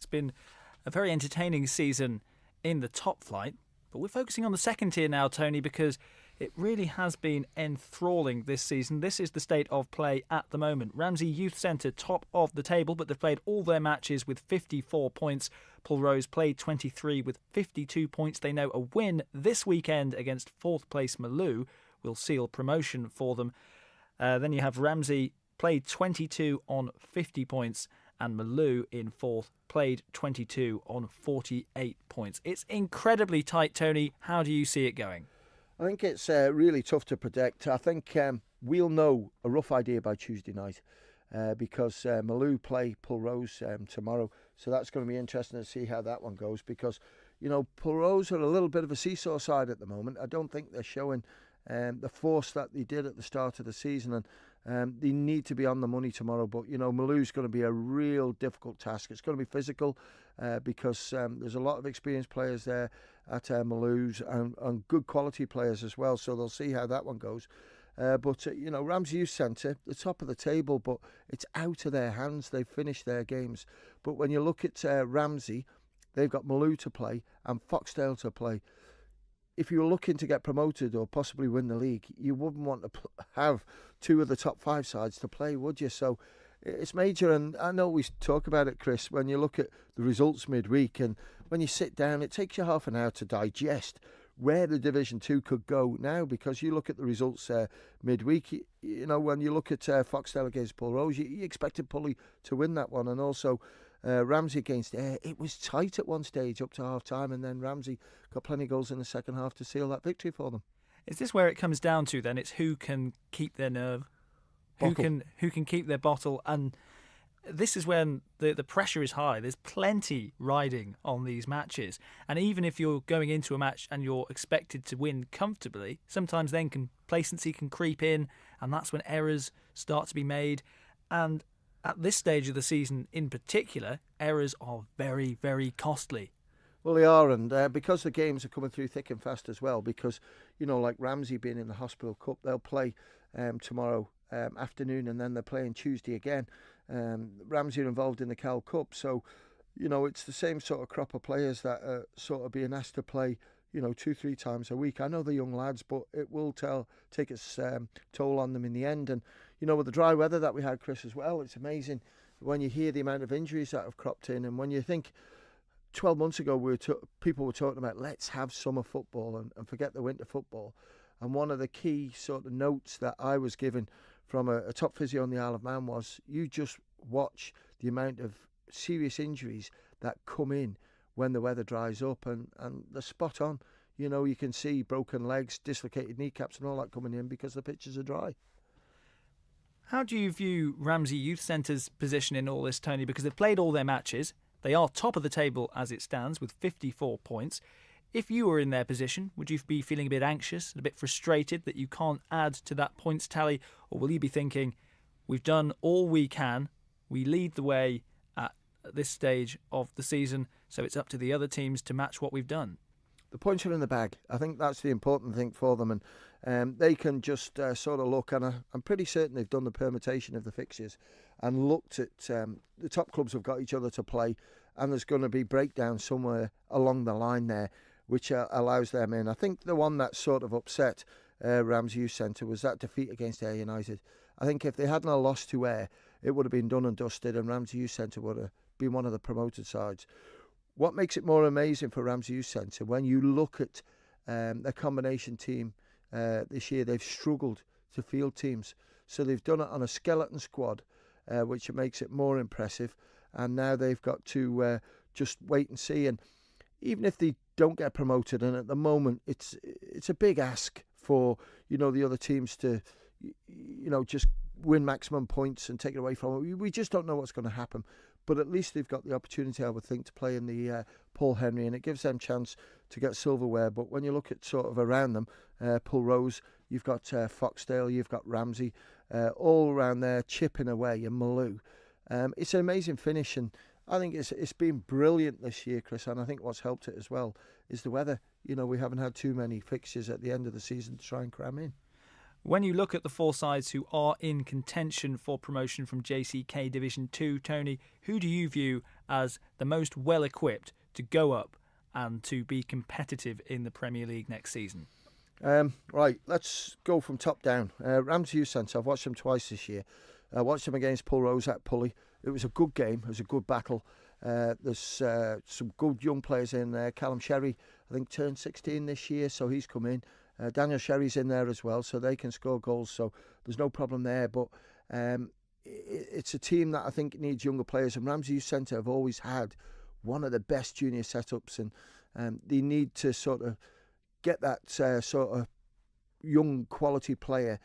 been a very entertaining season in the top flight. But we're focusing on the second tier now, Tony, because it really has been enthralling this season. This is the state of play at the moment. Ramsey Youth Centre top of the table, but they've played all their matches with 54 points. Pulrose played 23 with 52 points. They know a win this weekend against fourth place Maloo will seal promotion for them. Then you have Ramsey played 22 on 50 points, and Maloo in fourth played 22 on 48 points. It's incredibly tight, Tony. How do you see it going? I think it's really tough to predict. I think we'll know a rough idea by Tuesday night because Maloo play Pulrose tomorrow. So that's going to be interesting to see how that one goes because, you know, Pulrose are a little bit of a seesaw side at the moment. I don't think they're showing the force that they did at the start of the season, and they need to be on the money tomorrow. But, you know, Maloo's going to be a real difficult task. It's going to be physical because there's a lot of experienced players there at Maloo's and good quality players as well. So they'll see how that one goes. But, you know, Ramsey Youth Centre, the top of the table, but it's out of their hands. They've finished their games. But when you look at Ramsey, they've got Maloo to play and Foxdale to play. If you were looking to get promoted or possibly win the league, you wouldn't want to have two of the top five sides to play, would you? So it's major, and I know we talk about it, Chris, when you look at the results midweek and when you sit down, it takes you half an hour to digest where the Division Two could go now, because you look at the results midweek, you know, when you look at Foxdale against Pulrose, you expected Pulley to win that one, and also Ramsey against Ayr. It was tight at one stage up to half time, and then Ramsey got plenty of goals in the second half to seal that victory for them. Is this where it comes down to then? It's who can keep their nerve, who can keep their bottle, and this is when the pressure is high. There's plenty riding on these matches, and even if you're going into a match and you're expected to win comfortably, sometimes then complacency can creep in, and that's when errors start to be made. And at this stage of the season in particular, errors are very, very costly. Well, they are, and because the games are coming through thick and fast as well, because, you know, like Ramsey being in the Hospital Cup, they'll play tomorrow afternoon, and then they're playing Tuesday again. Ramsey are involved in the Cal Cup, so, you know, it's the same sort of crop of players that are sort of being asked to play, you know, 2-3 times a week. I know they're young lads, but it will take its toll on them in the end. And, you know, with the dry weather that we had, Chris, as well, it's amazing when you hear the amount of injuries that have cropped in, and when you think 12 months ago people were talking about let's have summer football and forget the winter football. And one of the key sort of notes that I was given from a top physio on the Isle of Man was, you just watch the amount of serious injuries that come in when the weather dries up, and they're spot on. You know, you can see broken legs, dislocated kneecaps and all that coming in because the pitches are dry. How do you view Ramsey Youth Centre's position in all this, Tony? Because they've played all their matches. They are top of the table as it stands with 54 points. If you were in their position, would you be feeling a bit anxious, a bit frustrated that you can't add to that points tally? Or will you be thinking, we've done all we can, we lead the way at this stage of the season, so it's up to the other teams to match what we've done? The points are in the bag. I think that's the important thing for them, and they can just sort of look, and I'm pretty certain they've done the permutation of the fixtures and looked at the top clubs have got each other to play, and there's going to be breakdown somewhere along the line there, which allows them in. I think the one that sort of upset Ramsey Youth Centre was that defeat against Ayr United. I think if they hadn't lost to Ayr, it would have been done and dusted, and Ramsey Youth Centre would have been one of the promoted sides. What makes it more amazing for Ramsey Youth Centre, when you look at their combination team this year, they've struggled to field teams. So they've done it on a skeleton squad, which makes it more impressive. And now they've got to just wait and see. And even if they don't get promoted, and at the moment it's a big ask for, you know, the other teams to, you know, just win maximum points and take it away from it. We just don't know what's going to happen. But at least they've got the opportunity, I would think, to play in the Paul Henry, and it gives them chance to get silverware. But when you look at sort of around them, Pulrose, you've got Foxdale, you've got Ramsey, all around there chipping away, and Maloo. It's an amazing finish, and I think it's been brilliant this year, Chris, and I think what's helped it as well is the weather. You know, we haven't had too many fixtures at the end of the season to try and cram in. When you look at the four sides who are in contention for promotion from JCK Division Two, Tony, who do you view as the most well-equipped to go up and to be competitive in the Premier League next season? Right, let's go from top down. Ramsey Youth Centre, I've watched them twice this year. I watched them against Pulrose at Pulley. It was a good game. It was a good battle. There's some good young players in there. Callum Sherry, I think, turned 16 this year, so he's come in. Daniel Sherry's in there as well, so they can score goals, so there's no problem there. But it's a team that I think needs younger players, and Ramsey Youth Centre have always had one of the best junior setups, and they need to sort of get that sort of young quality player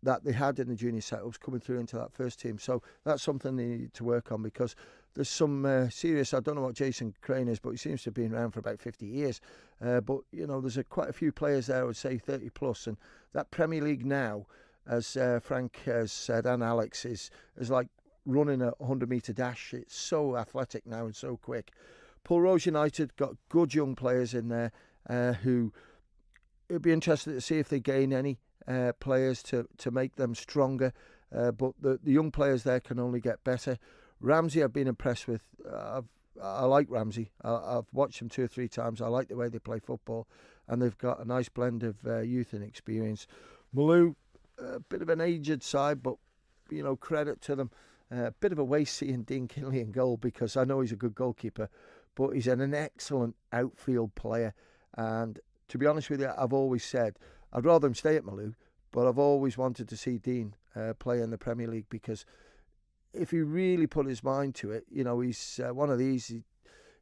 that they had in the junior setups coming through into that first team. So that's something they need to work on, because there's some serious, I don't know what Jason Crane is, but he seems to have been around for about 50 years. But, you know, there's quite a few players there, I would say 30 plus. And that Premier League now, as Frank has said, and Alex, is like running a 100-metre dash. It's so athletic now and so quick. Pulrose United got good young players in there who it'd be interested to see if they gain any players to make them stronger. But the young players there can only get better. Ramsey, I've been impressed with. I like Ramsey. I've watched them 2 or 3 times. I like the way they play football, and they've got a nice blend of youth and experience. Malou, a bit of an aged side, but you know, credit to them. A bit of a waste seeing Dean Kinley in goal, because I know he's a good goalkeeper, but he's an excellent outfield player. And to be honest with you, I've always said I'd rather him stay at Malou, but I've always wanted to see Dean play in the Premier League, because if he really put his mind to it, you know, he's one of these.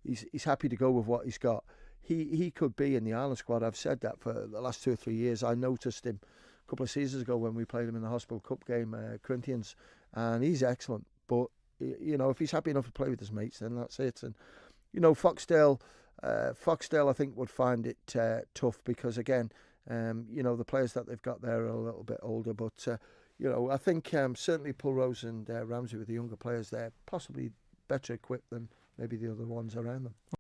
He's happy to go with what he's got. He could be in the Ireland squad. I've said that for the last 2 or 3 years. I noticed him a couple of seasons ago when we played him in the Hospital Cup game, Corinthians, and he's excellent. But you know, if he's happy enough to play with his mates, then that's it. And you know, Foxdale, I think would find it tough, because again, you know, the players that they've got there are a little bit older. But you know, I think certainly Pulrose and Ramsey, with the younger players there, possibly better equipped than maybe the other ones around them.